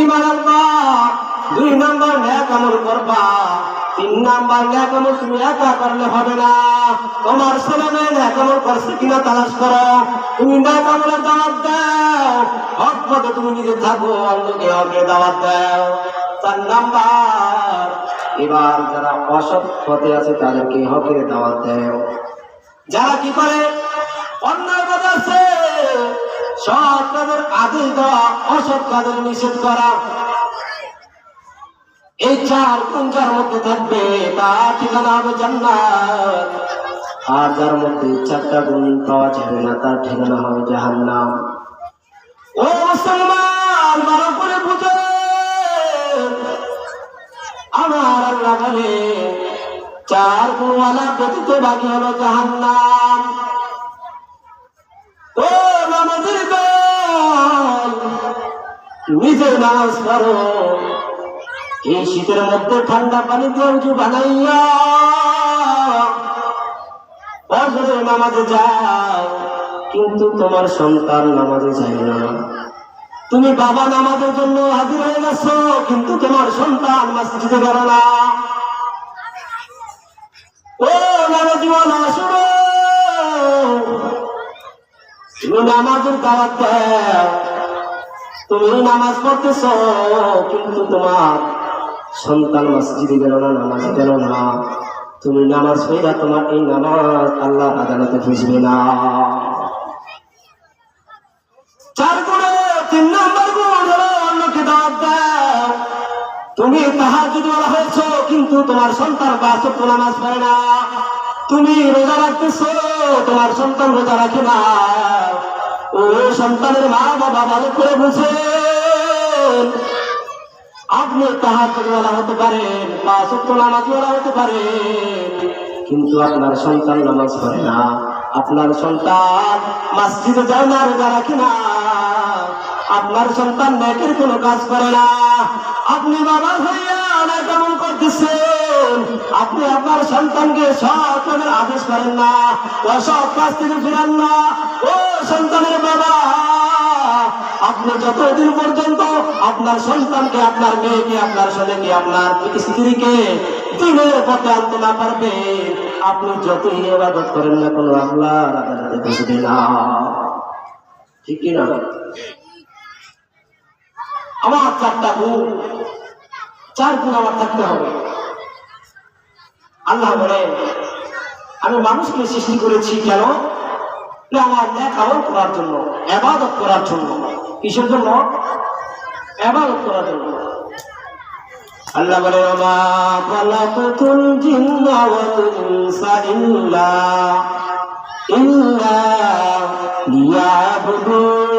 ঈমান আনবা, 2 নাম্বার নেক আমল করবা, 3 নাম্বার নেক আমল তুমি একা করলে হবে না, তোমার ছেলে মেয়ে নেক আমল করছে কিনা তালাশ করো। তুমি নেক আমলের দাওয়াত দাও, হক পথে তুমি নিজে থাকো, অন্যকে হকের দাওয়াত দাও। 4 নাম্বার, এবার যারা অসৎ পথে আছে তাদেরকে হকের দাওয়াত দাও। যারা কি করে অন্যায় কাজ আছে, সৎ কাজের আদেশ দেওয়া, অসৎ কাজের নিষেধ করা, এই 4 গুণ যার মধ্যে থাকবে তার ঠিকানা হবে জান্নাত। আর যার মধ্যে 4টা গুণ পাওয়া যাবে না তার ঠিকানা হবে জাহান্নাম। ও মুসলমান, ভালো করে বুঝো, আমার আল্লাহ বলে 4 গুণওয়ালা ব্যতীত বাকি হলো জাহান্নাম। ও নামাজের দল, নিজে নামাজ পড়ো, এই শীতের মধ্যে ঠান্ডা পানি দিয়ে উজু বানাইয়া ফজরের নামাজে যাও, কিন্তু তোমার সন্তান নামাজে যায় না। তুমি বাবা নামাজের জন্য হাজির হয়ে গেছো, কিন্তু তোমার সন্তান মসজিদে গেল না। ও নামাজিওয়ালা শুনো, তুমি নামাজের দাওয়াত দাও, তুমি নামাজ পড়তেছ, কিন্তু তোমার সন্তান মসজিদে গেল না, নামাজ গেল না। তুমি নামাজ পড়া, তোমার এই নামাজ আল্লাহর আদালতে বুঝবে না। 4 গুণে 3 নাম্বার গুণ হলো অন্যকে দাওয়াত দাও। তুমি তাহাজ্জুদ ওয়ালা হয়েছো, কিন্তু তোমার সন্তান 5 ওয়াক্ত নামাজ পড়ে না। তুমি রোজা রাখতেছো, তোমার সন্তান রোজা রাখে না। ও সন্তানের মা বাবা ভালো করে বুঝেন, আপনি তাহাজ্জুদ ওয়ালা হতে পারেন, 5 ওয়াক্ত নামাজ ওয়ালা হতে পারেন, কিন্তু আপনার সন্তান নামাজ পড়ে না, আপনার সন্তান মসজিদে যায় না, রোজা রাখে না, আপনার সন্তান নেকের কোনো কাজ করে না। আপনি বাবা হইয়া নেক আমল করতেছেন, আপনি আপনার সন্তানকে সৎ কাজের আদেশ করেন না, অসৎ কাজ থেকে ফিরান না। ও সন্তানের বাবা, আপনি যতদিন পর্যন্ত আপনার সন্তানকে, আপনার মেয়েকে, আপনার ছেলেকে, আপনার স্ত্রীকে দিনের পথে আনতে না পারবে, আপনি যতই ইবাদত করেন না কোনো আল্লাহর আদালতে বসবে না। ঠিক কি না? আমার 4টা গুণ, 4 গুণ আমার থাকতে হবে। আল্লাহ বলেন, আমি মানুষকে সৃষ্টি করেছি কেন? আমার নেক আমল করার জন্য, ইবাদত করার জন্য। কিসের জন্য? ইবাদত করার জন্য। আল্লাহ বলেন, ওয়া খালাকাতুল জিন্না ওয়াল ইনসা ইল্লা লিয়াবুদুন।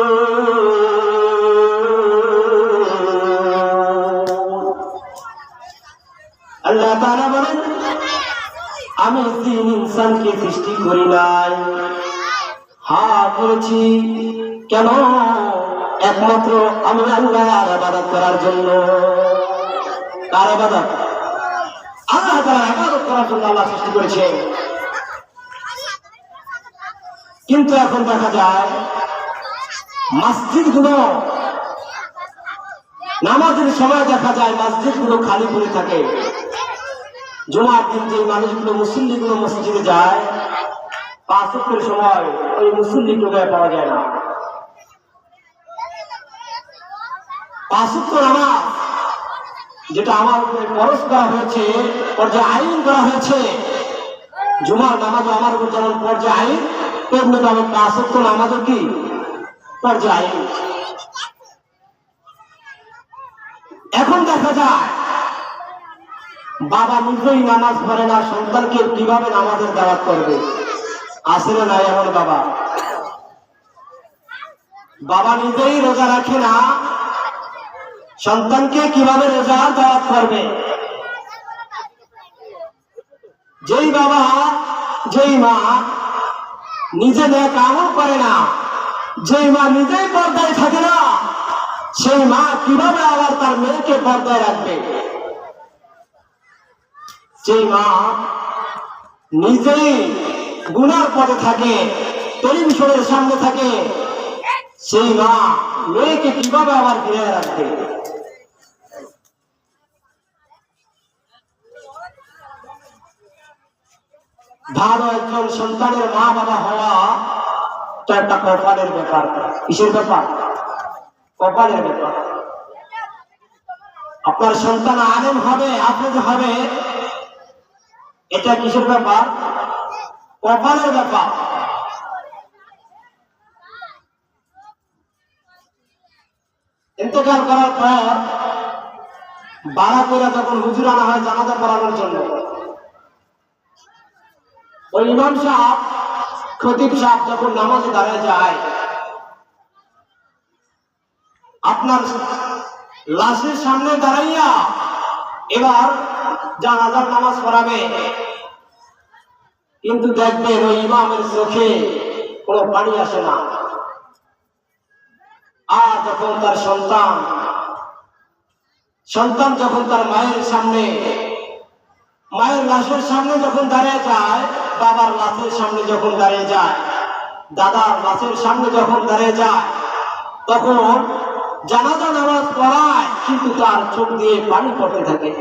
আল্লাহ তাআলা বলেন, আমি জিন ইনসানকে সৃষ্টি করি নাই। হ্যাঁ করেছি, কেন? একমাত্র আমি আল্লাহর ইবাদত করার জন্য। কার ইবাদত? আল্লাহ তাআলার ইবাদত করার জন্য আল্লাহ সৃষ্টি করেছে। কিন্তু এখন দেখা যায় মসজিদগুলো, নামাজের সময় দেখা যায় মসজিদগুলো খালি পড়ে থাকে। জুমার দিন যে মানুষগুলো, মুসল্লিগুলো মসজিদে যায়, 5 ওয়াক্তের সময় ওই মুসল্লিগুলো পাওয়া যায় না। 5 ওয়াক্ত নামাজ যেটা আমার উপরে ফরজ করা হয়েছে, পর্যায়ে আইন করা হয়েছে, জুমার নামাজও আমার উপর যেমন পর্যায়ে আইন, তেমনি তেমন 5 ওয়াক্ত নামাজও কি পর্যায়ে আইন। এখন দেখা যায় বাবা নিজেই নামাজ পড়ে না, সন্তানকে কিভাবে নামাজের দাওয়াত করবে? আছে না নাই এমন বাবা? বাবা নিজেই রোজা রাখে না, সন্তানকে কিভাবে রোজার দাওয়াত করবে? যেই বাবা, যেই মা নিজে নেক আমল করে না, যেই মা নিজেই পর্দায় থাকে না, সেই মা কিভাবে আবার তার মেয়েকে পর্দায় রাখবে? যেই মা নিজেই গুনার পথে থাকে, টেলিভিশনের সামনে থাকে, সেই মা মেয়েকে কিভাবে আবার ফিরে রাখবে? ভালো একজন সন্তানের মা বাবা হওয়া তো একটা কপালের ব্যাপার। কিসের ব্যাপার? কপালের ব্যাপার। আপনার সন্তান আলেম হবে, হাফেজ হবে, এটা কিসের ব্যাপার? কপালের ব্যাপার। ইন্তেকাল করার পর বাড়া করে যখন হুজুর আনা হয় জানাজা পড়ানোর জন্য, ওই ইমাম সাহেব, খতিব সাহেব যখন নামাজে দাঁড়ায় যায়, আপনার লাশের সামনে দাঁড়াইয়া এবার জানাজার নামাজ পড়াবে, কিন্তু দেখবেন ওই ইমামের চোখে কোনো পানি আসে না। আর যখন তার সন্তান যখন তার মায়ের সামনে, মায়ের লাশের সামনে যখন দাঁড়িয়ে যায়, বাবার লাশের সামনে যখন দাঁড়িয়ে যায়, দাদার লাশের সামনে যখন দাঁড়িয়ে যায়, তখন জানাজা নামাজ পড়ায় কিন্তু তার চোখ দিয়ে পানি পড়তে থাকে।